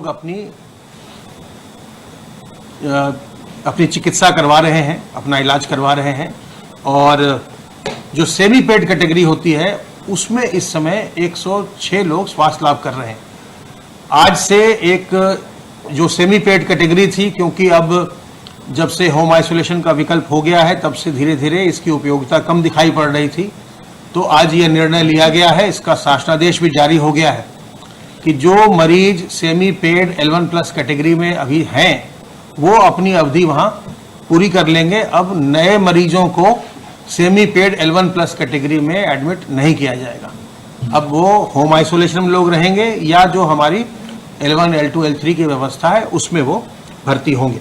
अपनी चिकित्सा करवा रहे हैं, अपना इलाज करवा रहे हैं। और जो सेमी पेड कैटेगरी होती है उसमें इस समय 106 लोग स्वास्थ्य लाभ कर रहे हैं। आज से एक जो सेमी पेड कैटेगरी थी, क्योंकि अब जब से होम आइसोलेशन का विकल्प हो गया है तब से धीरे धीरे इसकी उपयोगिता कम दिखाई पड़ रही थी, तो आज यह निर्णय लिया गया है, इसका शासनादेश भी जारी हो गया है कि जो मरीज सेमी पेड L1+ कैटेगरी में अभी हैं वो अपनी अवधि वहां पूरी कर लेंगे। अब नए मरीजों को सेमी पेड L1+ कैटेगरी में एडमिट नहीं किया जाएगा। अब वो होम आइसोलेशन में लोग रहेंगे या जो हमारी L1, L2, L3 की व्यवस्था है उसमें वो भर्ती होंगे।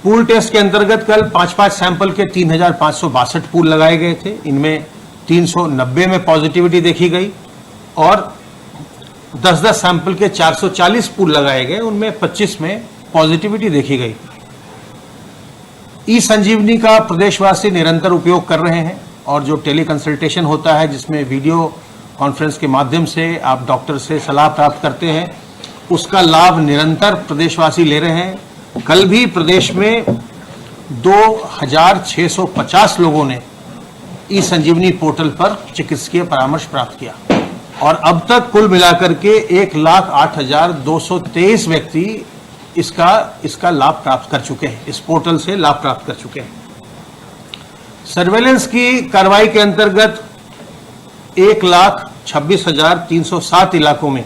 पूल टेस्ट के अंतर्गत कल 5-5 सैंपल के 3,562 पूल लगाए गए थे। इनमें 390 में पॉजिटिविटी देखी गई और 10-10 सैंपल के 440 पूल लगाए गए, उनमें 25 में पॉजिटिविटी देखी गई। ई संजीवनी का प्रदेशवासी निरंतर उपयोग कर रहे हैं और जो टेली कंसल्टेशन होता है जिसमें वीडियो कॉन्फ्रेंस के माध्यम से आप डॉक्टर से सलाह प्राप्त करते हैं, उसका लाभ निरंतर प्रदेशवासी ले रहे हैं। कल भी प्रदेश में 2,650 लोगों ने ई संजीवनी पोर्टल पर चिकित्सकीय परामर्श प्राप्त किया और अब तक कुल मिलाकर के 1,08,223 व्यक्ति इसका लाभ प्राप्त कर चुके हैं, इस पोर्टल से लाभ प्राप्त कर चुके हैं। सर्वेलेंस की कार्रवाई के अंतर्गत 1,26,307 इलाकों में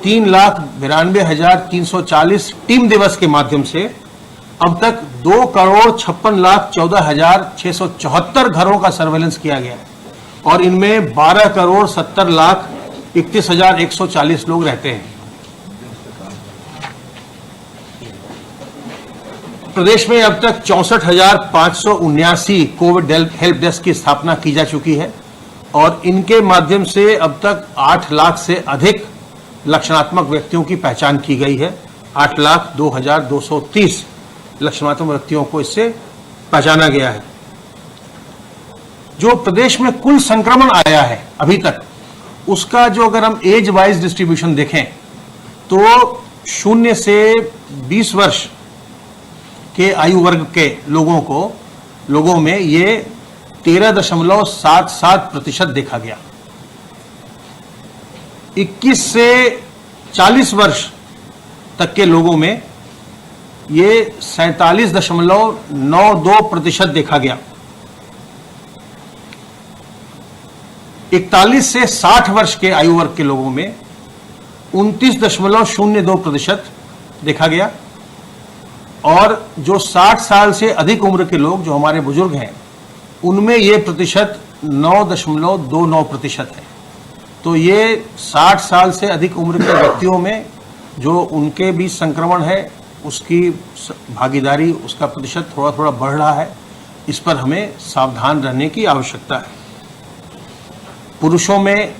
3,92,340 टीम दिवस के माध्यम से अब तक 2,56,14,674 घरों का सर्वेलेंस किया गया है और इनमें 12,70,31,140 लोग रहते हैं। प्रदेश में अब तक 64,579 कोविड हेल्प डेस्क की स्थापना की जा चुकी है और इनके माध्यम से अब तक 8 लाख से अधिक लक्षणात्मक व्यक्तियों की पहचान की गई है। 8,02,230 लक्षणात्मक व्यक्तियों को इससे पहचाना गया है। जो प्रदेश में कुल संक्रमण आया है अभी तक, उसका जो अगर हम एज वाइज डिस्ट्रीब्यूशन देखें तो 0 से 20 वर्ष के आयु वर्ग के लोगों में ये 13.77% देखा गया। 21 से 40 वर्ष तक के लोगों में ये 47.92% देखा गया। 41 से 60 वर्ष के आयु वर्ग के लोगों में 29.02% देखा गया और जो 60 साल से अधिक उम्र के लोग जो हमारे बुजुर्ग हैं उनमें ये प्रतिशत 9.29% है। तो ये 60 साल से अधिक उम्र के व्यक्तियों में जो उनके बीच संक्रमण है उसकी भागीदारी, उसका प्रतिशत थोड़ा थोड़ा बढ़ रहा है। इस पर हमें सावधान रहने की आवश्यकता है। पुरुषों में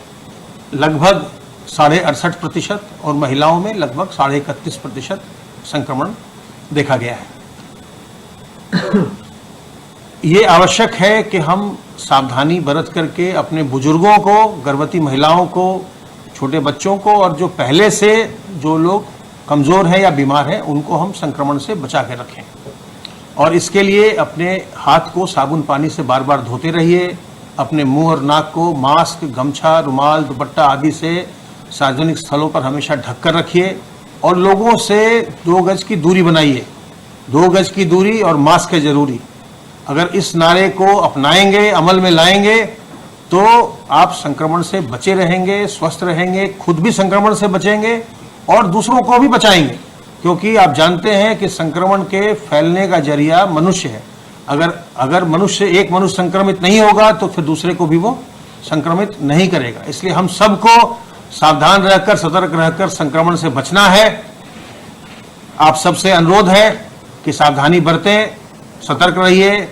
लगभग 68.5% और महिलाओं में लगभग 31.5% संक्रमण देखा गया है। ये आवश्यक है कि हम सावधानी बरत करके अपने बुजुर्गों को, गर्भवती महिलाओं को, छोटे बच्चों को और जो पहले से जो लोग कमजोर हैं या बीमार हैं उनको हम संक्रमण से बचा के रखें। और इसके लिए अपने हाथ को साबुन पानी से बार बार धोते रहिए। अपने मुंह और नाक को मास्क, गमछा, रुमाल, दुपट्टा आदि से सार्वजनिक स्थलों पर हमेशा ढककर रखिए और लोगों से 2 गज की दूरी बनाइए। 2 गज की दूरी और मास्क है जरूरी। अगर इस नारे को अपनाएंगे, अमल में लाएंगे तो आप संक्रमण से बचे रहेंगे, स्वस्थ रहेंगे, खुद भी संक्रमण से बचेंगे और दूसरों को भी बचाएंगे। क्योंकि आप जानते हैं कि संक्रमण के फैलने का जरिया मनुष्य है। अगर एक मनुष्य संक्रमित नहीं होगा तो फिर दूसरे को भी वो संक्रमित नहीं करेगा। इसलिए हम सबको सावधान रहकर, सतर्क रहकर संक्रमण से बचना है। आप सबसे अनुरोध है कि सावधानी बरतें, सतर्क रहिए,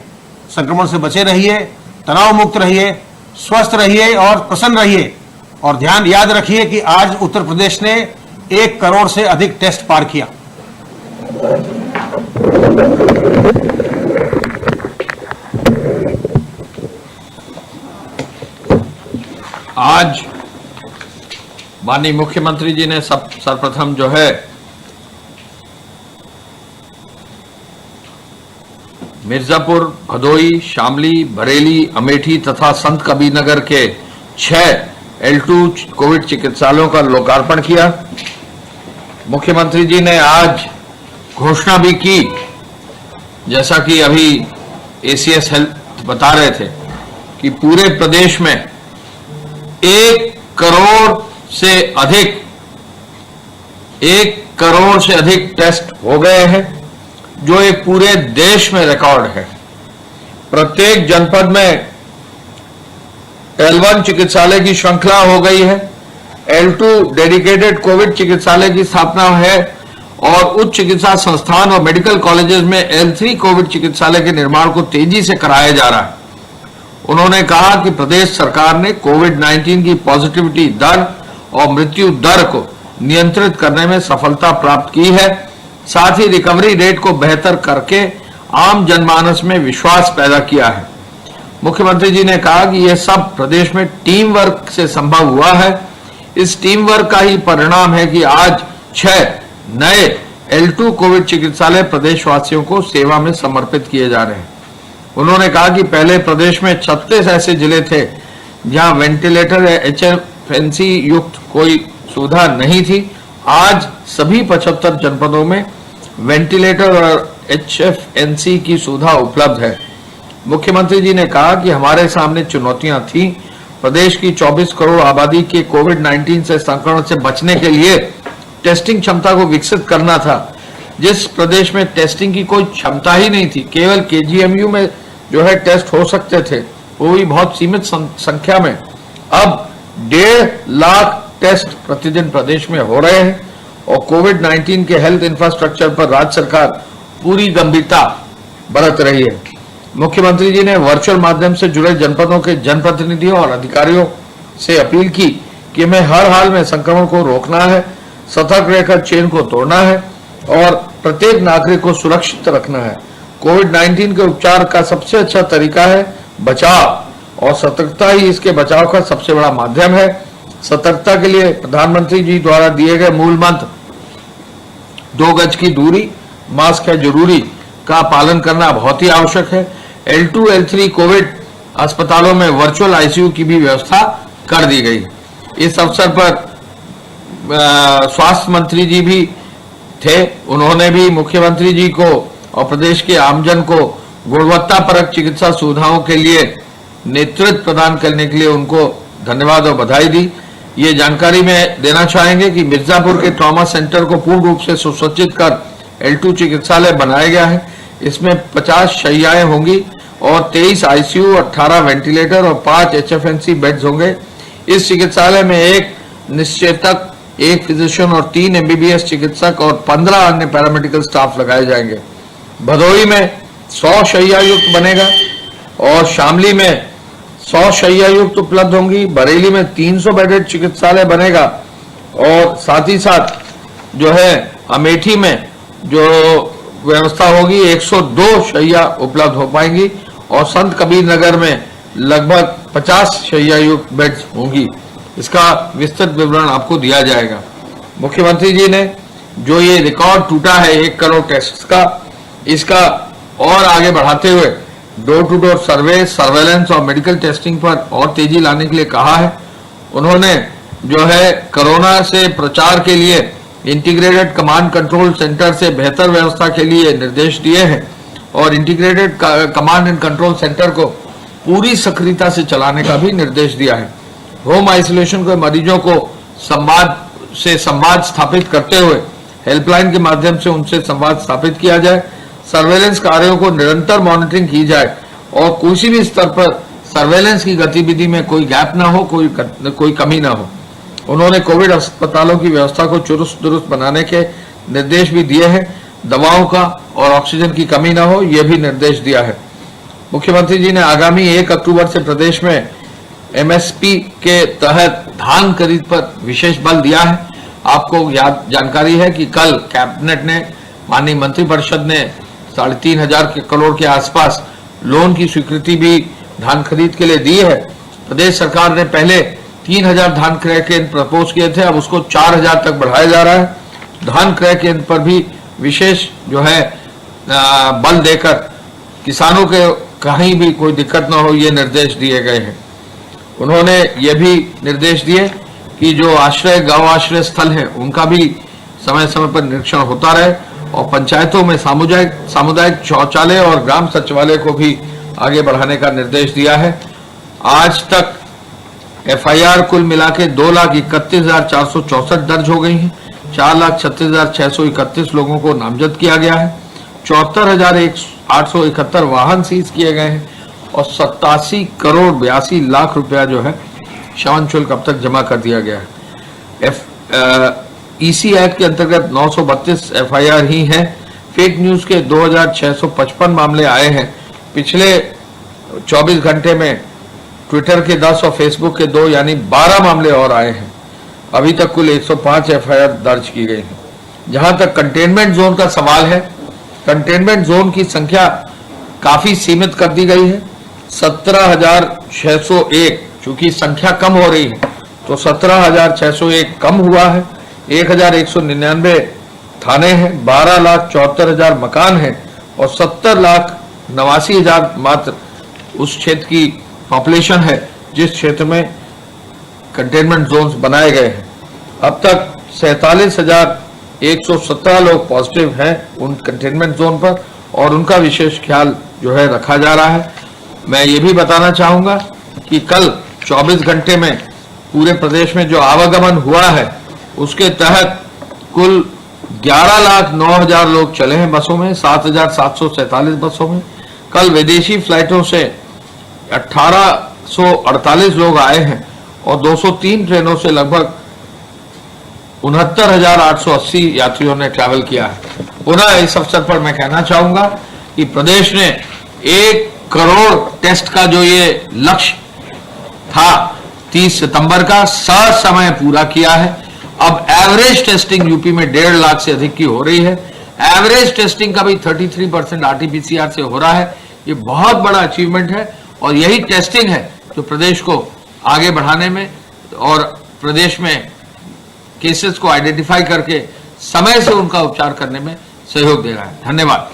संक्रमण से बचे रहिए, तनाव मुक्त रहिए, स्वस्थ रहिए और प्रसन्न रहिए। और याद रखिए कि आज उत्तर प्रदेश ने 1 करोड़ से अधिक टेस्ट पार किया। आज माननीय मुख्यमंत्री जी ने सर्वप्रथम जो है मिर्जापुर, भदोई, शामली, बरेली, अमेठी तथा संत कबीरनगर के 6 L2 कोविड चिकित्सालयों का लोकार्पण किया। मुख्यमंत्री जी ने आज घोषणा भी की, जैसा कि अभी ACS हेल्थ बता रहे थे, कि पूरे प्रदेश में 1 करोड़ से अधिक टेस्ट हो गए हैं, जो एक पूरे देश में रिकॉर्ड है। प्रत्येक जनपद में L1 चिकित्सालय की श्रृंखला हो गई है, L2 डेडिकेटेड कोविड चिकित्सालय की स्थापना है और उच्च चिकित्सा संस्थान और मेडिकल कॉलेजेस में L3 कोविड चिकित्सालय के निर्माण को तेजी से कराया जा रहा है। उन्होंने कहा कि प्रदेश सरकार ने कोविड-19 की पॉजिटिविटी दर और मृत्यु दर को नियंत्रित करने में सफलता प्राप्त की है, साथ ही रिकवरी रेट को बेहतर करके आम जनमानस में विश्वास पैदा किया है। मुख्यमंत्री जी ने कहा कि यह सब प्रदेश में टीम वर्क से संभव हुआ है। इस टीम वर्क का ही परिणाम है कि आज 6 नए L2 कोविड चिकित्सालय प्रदेशवासियों को सेवा में समर्पित किए जा रहे हैं। उन्होंने कहा कि पहले प्रदेश में 36 ऐसे जिले थे जहां वेंटिलेटर या HFNC युक्त कोई सुविधा नहीं थी। आज सभी 75 जनपदों में वेंटिलेटर और HFNC की सुविधा उपलब्ध है। मुख्यमंत्री जी ने कहा कि हमारे सामने चुनौतियां थी। प्रदेश की 24 करोड़ आबादी के कोविड-19 से संक्रमण से बचने के लिए टेस्टिंग क्षमता को विकसित करना था। जिस प्रदेश में टेस्टिंग की कोई क्षमता ही नहीं थी, केवल KGMU में जो है टेस्ट हो सकते थे, वो भी बहुत सीमित संख्या में, अब 1.5 लाख टेस्ट प्रतिदिन प्रदेश में हो रहे हैं और कोविड-19 के हेल्थ इंफ्रास्ट्रक्चर पर राज्य सरकार पूरी गंभीरता बरत रही है। मुख्यमंत्री जी ने वर्चुअल माध्यम से जुड़े जनपदों के जनप्रतिनिधियों और अधिकारियों से अपील की कि हमें हर हाल में संक्रमण को रोकना है, सतर्क रहकर चेन को तोड़ना है और प्रत्येक नागरिक को सुरक्षित रखना है। कोविड-19 के उपचार का सबसे अच्छा तरीका है बचाव और सतर्कता ही इसके बचाव का सबसे बड़ा माध्यम है। सतर्कता के लिए प्रधानमंत्री जी द्वारा दिए गए मूल मंत्र 2 गज की दूरी, मास्क है जरूरी का पालन करना बहुत ही आवश्यक है। L2, L3 कोविड अस्पतालों में वर्चुअल ICU की भी व्यवस्था कर दी गई। इस अवसर पर स्वास्थ्य मंत्री जी भी थे। उन्होंने भी मुख्यमंत्री जी को और प्रदेश के आमजन को गुणवत्तापरक चिकित्सा सुविधाओं के लिए नेतृत्व प्रदान करने के लिए उनको धन्यवाद और बधाई दी। ये जानकारी में देना चाहेंगे कि मिर्जापुर के ट्रॉमा सेंटर को पूर्ण रूप से सुसज्जित कर L2 चिकित्सालय बनाया गया है। इसमें 50 शैय्याएं होंगी और 23 ICU, 18 वेंटिलेटर और 5 HFNC बेड्स होंगे। इस चिकित्सालय में 1 निश्चेतक, 1 फिजिशियन और 3 MBBS चिकित्सक और 15 अन्य पैरामेडिकल स्टाफ लगाए जाएंगे। भदोई में 100 शैय्या युक्त बनेगा और शामली में 100 शैय्या युक्त उपलब्ध होंगी। बरेली में 300 बेडेड चिकित्सालय बनेगा और साथ ही साथ जो है अमेठी में जो व्यवस्था होगी 102 शैय्या उपलब्ध हो पाएंगी और संत कबीर नगर में लगभग 50 शैय्या युक्त बेड्स होंगी। इसका विस्तृत विवरण आपको दिया जाएगा। मुख्यमंत्री जी ने जो ये रिकॉर्ड टूटा है 1 करोड़ टेस्ट का, इसका और आगे बढ़ाते हुए door to door survey, surveillance और मेडिकल टेस्टिंग पर और तेजी लाने के लिए कहा है। उन्होंने जो है कोरोना से प्रचार के लिए इंटीग्रेटेड कमांड कंट्रोल सेंटर से बेहतर व्यवस्था के लिए निर्देश दिए हैं और integrated command and control centre को पूरी सक्रियता से चलाने का भी निर्देश दिया है। होम आइसोलेशन के मरीजों को संवाद स्थापित करते हुए हेल्पलाइन के माध्यम से उनसे संवाद स्थापित किया जाए। सर्वेलेंस कार्यों को निरंतर मॉनिटरिंग की जाए और किसी भी स्तर पर सर्वेलेंस की गतिविधि में कोई गैप ना हो, कोई कमी ना हो। उन्होंने कोविड अस्पतालों की व्यवस्था को चुस्त दुरुस्त बनाने के निर्देश भी दिए हैं। दवाओं का और ऑक्सीजन की कमी ना हो, यह भी निर्देश दिया है। मुख्यमंत्री जी ने आगामी 1 अक्टूबर से प्रदेश में MSP के तहत धान खरीद पर विशेष बल दिया है। आपको जानकारी है कि कल कैबिनेट ने, माननीय मंत्रिपरिषद ने 3,500 करोड़ के आसपास लोन की स्वीकृति भी धान खरीद के लिए दी है। प्रदेश सरकार ने पहले 3000 धान क्रय केंद्र प्रपोज किए थे, अब उसको 4000 तक बढ़ाया जा रहा है। धान क्रय केंद्र पर भी विशेष जो है बल देकर किसानों के कहीं भी कोई दिक्कत ना हो, ये निर्देश दिए गए हैं। उन्होंने ये भी निर्देश दिए कि जो गांव आश्रय स्थल है उनका भी समय समय पर निरीक्षण होता रहे और पंचायतों में सामुदायिक शौचालय और ग्राम सचिवालय को भी आगे बढ़ाने का निर्देश दिया है। आज तक FIR कुल मिला के 2,31,464 दर्ज हो गई हैं। 4,36,631 लोगों को नामजद किया गया है। 74,871 वाहन सीज किए गए हैं और 87 करोड़ 82 लाख रुपया जो है शवन शुल्क अब तक जमा कर दिया गया है। EC एक्ट के अंतर्गत 932 FIR ही हैं। फेक न्यूज के 2,655 मामले आए हैं। पिछले 24 घंटे में ट्विटर के 10 और फेसबुक के 2 यानी 12 मामले और आए हैं। अभी तक कुल 105 FIR दर्ज की गई है। जहां तक कंटेनमेंट जोन का सवाल है, कंटेनमेंट जोन की संख्या काफी सीमित कर दी गई है। 17,601, चूंकि संख्या कम हो रही है तो 17,601 कम हुआ है। 1,199 थाने हैं, 12,74,000 मकान हैं और 70,89,000 मात्र उस क्षेत्र की पॉपुलेशन है जिस क्षेत्र में कंटेनमेंट जोन्स बनाए गए हैं। अब तक 47,117 लोग पॉजिटिव हैं उन कंटेनमेंट जोन पर और उनका विशेष ख्याल जो है रखा जा रहा है। मैं ये भी बताना चाहूंगा कि कल 24 घंटे में पूरे प्रदेश में जो आवागमन हुआ है उसके तहत कुल 11,09,000 लोग चले हैं बसों में, 7,747 बसों में। कल विदेशी फ्लाइटों से 1,848 लोग आए हैं और 203 ट्रेनों से लगभग 69,880 यात्रियों ने ट्रैवल किया है। पुनः इस अवसर पर मैं कहना चाहूंगा कि प्रदेश ने 1 करोड़ टेस्ट का जो ये लक्ष्य था 30 सितंबर का समय पूरा किया है। अब एवरेज टेस्टिंग यूपी में 1.5 लाख से अधिक की हो रही है। एवरेज टेस्टिंग का भी 33% RT-PCR से हो रहा है। ये बहुत बड़ा अचीवमेंट है और यही टेस्टिंग है जो प्रदेश को आगे बढ़ाने में और प्रदेश में केसेस को आइडेंटिफाई करके समय से उनका उपचार करने में सहयोग दे रहा है। धन्यवाद।